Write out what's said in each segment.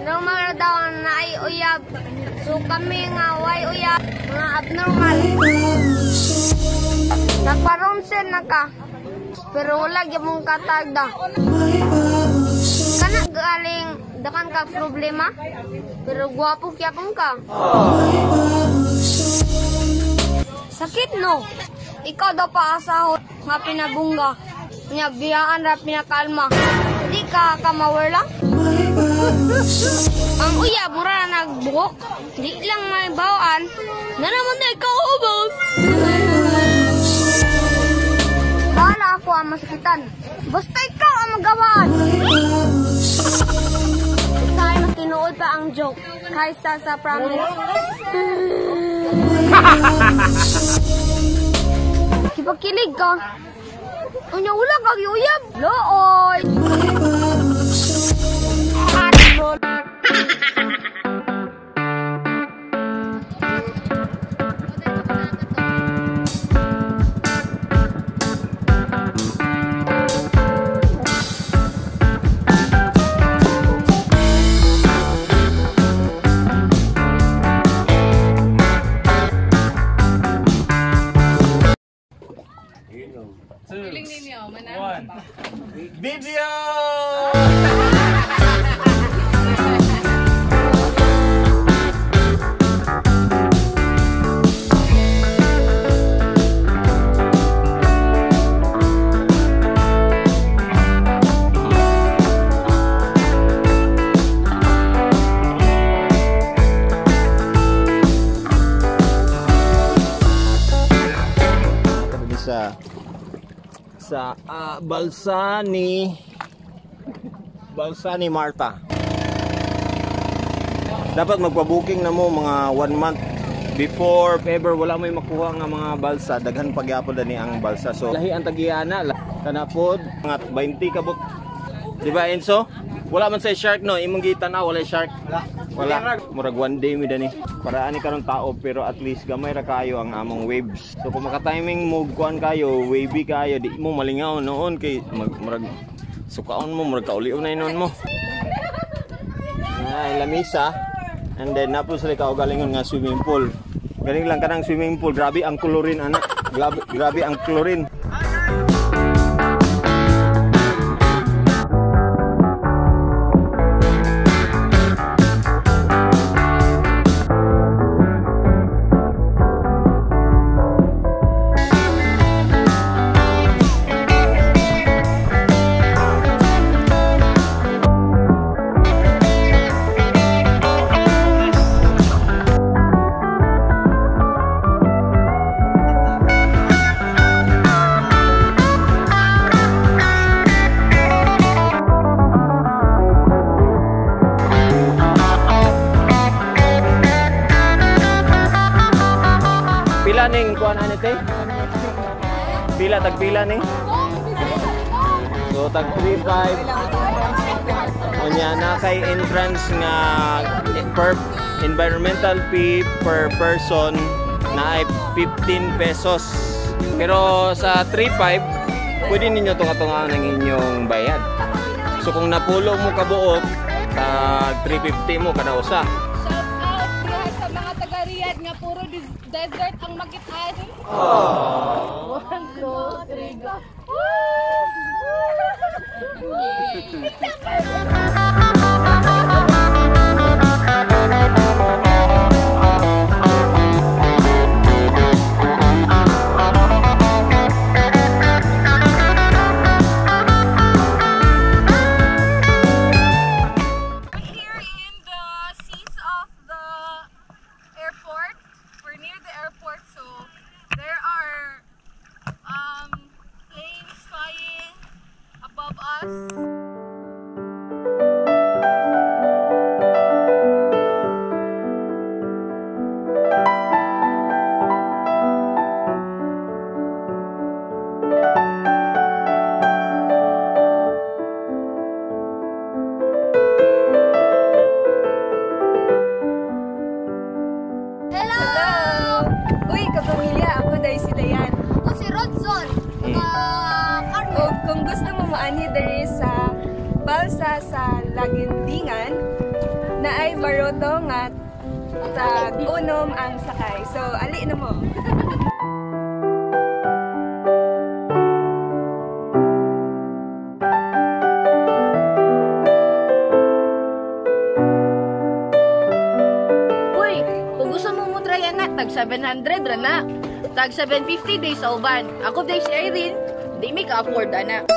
Normal daw na ay uyab. So kami nga way uyab, mga abnormal. Nagpa-ronsen na ka. Pero wala gyud mong katagda. Kana galing dakan ka problema. Pero gwapo kyapon ka. Sakit no. Ikaw daw pa asahot nga pinabungga. Nya biyaan ra pinakalma. Di ka kamawar lang. Ang uyab mura na nagbuhok. Di lang may bawaan. Na naman na ikaw ubos. Bahala ako ang masakitan. Basta ikaw ang magawaan. Sa'yo mas tinuod pa ang joke kaysa sa promise. Kipagkilig ka. Unya wala kag uyab. Looy. Video! Sa Balsa ni Marta. Dapat magpa-booking na mo mga 1 month before if ever wala may makuha nga mga balsa, daghan pagyapon ni ang balsa. So lahi ang tagiyana kana pod mga 20 kabuk. Di ba Enzo? Wala man sa shark no, imong gitanaw wala shark. Wala. Murag 1 day mi dani. Para ani karon tao pero at least gamay ra kayo ang among waves. So kung maka-timing mo kuan kayo, wavy kayo, di mo malingaw noon kay murag sukaon mo, murag kauliw na inon mo. Ay lamisa. And then napos sila ka galingon nga swimming pool. Galing lang kanang swimming pool, grabe ang chlorine anak. Grabe ang chlorine. Pila ning kuan ani te? Pila tagpila ning? So tag 3.5. Unya na kay entrance nga per environmental fee per person na ay 15 pesos. Pero sa 3.5 pwede ninyo tunga-tungaan ang inyong bayad. So kung napulo mo kabuok, tag 350 mo kada usa. Shout out sa mga taga-Riyadh nga puro desert ang magitan. Oh. 1, 2, 3, go. Kung gusto mo maanhi diri sa Balsa sa Laguindingan na ay baroto nga tag-unom ang sakay. So ali na mo. Uy, kung gusto mo try nga tag 700 ra na. Tag 750 days sa uban. Ako days Irene. Di may ka-afford, ana.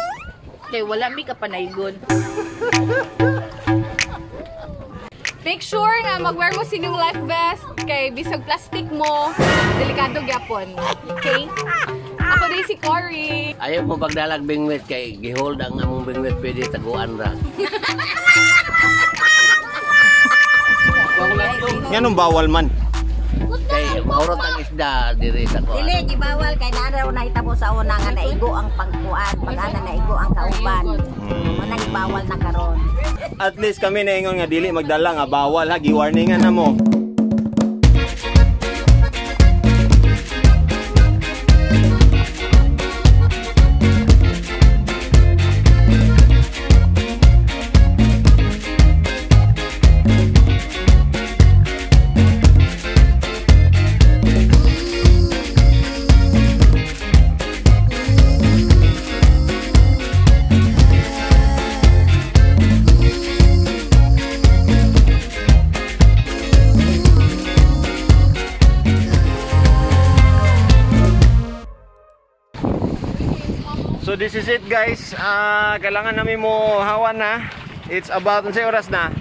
Kaya wala may kapanaygon. Make sure nga mag-wear mo sinyong life vest kay bisag plastic mo, delikado gyapon. Okay? Ako din si Cory. Ayaw mo pagdalag bingwit kay gihold ang among bingwit pwede taguan ra. Nganong bawal man? Kay maurot ang isda diri sa kuan. Dili gibawal kay naraw nahitabo sa una nga naigo ang pagkuan, pag-ana naigo ang kauban. Wala gibawal na karon. At least kami naingon nga dili magdala nga bawal ha, gi-warningan na mo. So this is it guys. Kailangan namin mo hawan na. It's about unsay oras na?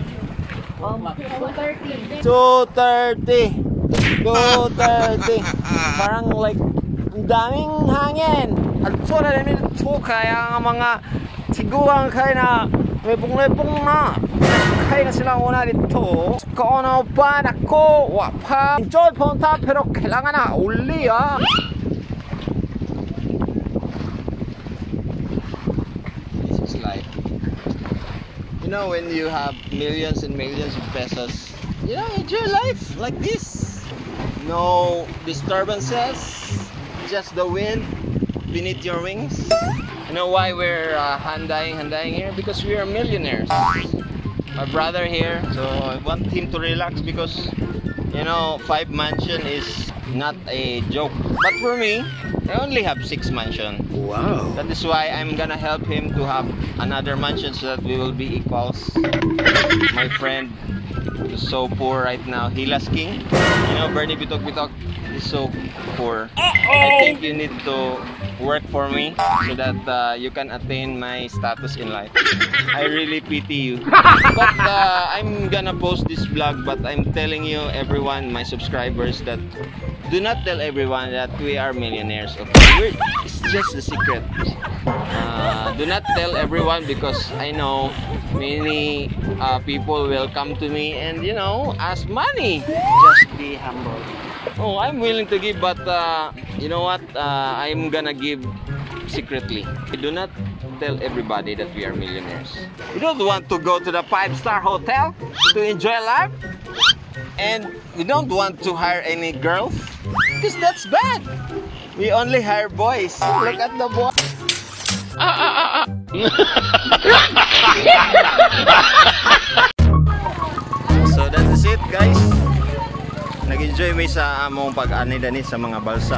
2:30. 2:30. Parang like ang daming hangin. At so na namin ito kaya ang mga siguang kaya na lepong na. Kaya na silang una dito. Kung ano ba nako wapa. Enjoy punta pero kailangan na uli ah. You know, when you have millions and millions of pesos, you know, enjoy life like this. No disturbances, just the wind beneath your wings. You know why we're handaying here? Because we are millionaires. My brother here, so I want him to relax because, you know, 5 mansion is not a joke. But for me, I only have 6 mansion. Wow. That is why I'm gonna help him to have another mansion so that we will be equals. My friend is so poor right now. Hilas King. You know, Bernie Bitok is so poor. I think you need to work for me so that you can attain my status in life. I really pity you. But I'm gonna post this vlog, but I'm telling you everyone, my subscribers, that do not tell everyone that we are millionaires. Okay? It's just the secret. Do not tell everyone because I know many people will come to me and, you know, ask money. Just be humble. Oh, I'm willing to give, but you know what? I'm gonna give secretly. Do not tell everybody that we are millionaires. We don't want to go to the 5-star hotel to enjoy life, and we don't want to hire any girls because that's bad. We only hire boys. Look at the boy. So that is it, guys. Nag-enjoy nag-enjoy mi sa among pag-ani dani sa mga balsa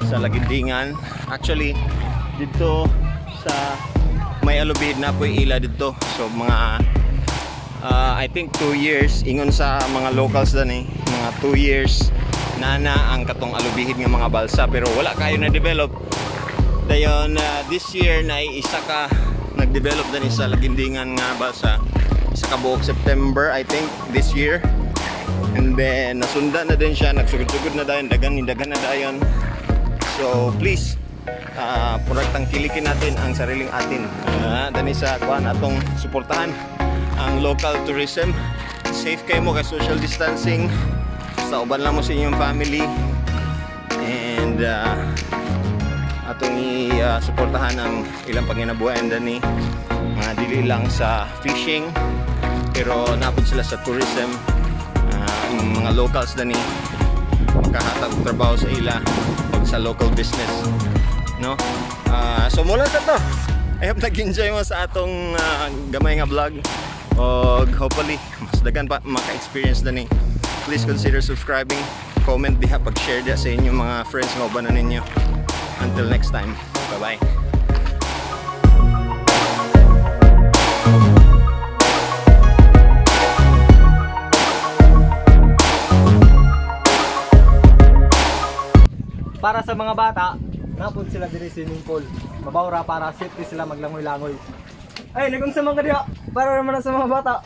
sa Laguindingan. Actually dito sa may alubid na po ila dito. So mga I think 2 years ingon sa mga locals dani, mga 2 years na ang katong alubihid nga mga balsa, pero wala kayo na develop. Dayon this year na isa ka nag-develop dani sa Laguindingan nga balsa. Isa ka buok September I think this year. And then nasunda na din siya, nagsugod-sugod na dayon, dagan na dayon. So please puraktang kilikin natin ang sariling atin. Dani sa kuan atong suportahan ang local tourism. Safe kayo mo kay social distancing. Sa uban lang mo sa inyong family. And atong i-suportahan ang ilang panginabuhayan dani. Mga dili lang sa fishing pero napod sila sa tourism. Mga locals dani makahatag og trabaho sa ila pag sa local business, no? So mula sa to, I hope nag-enjoy mo sa atong gamay nga vlog, og hopefully mas dagan pa maka-experience dani. Please consider subscribing, comment diha, pag-share diha sa inyong mga friends nga uban na ninyo. Until next time, bye bye. Para sa mga bata, napod sila diri swimming pool. Mabawra para safety sila maglangoy-langoy. Ay, nagungsa man ka diha. Para naman sa mga bata.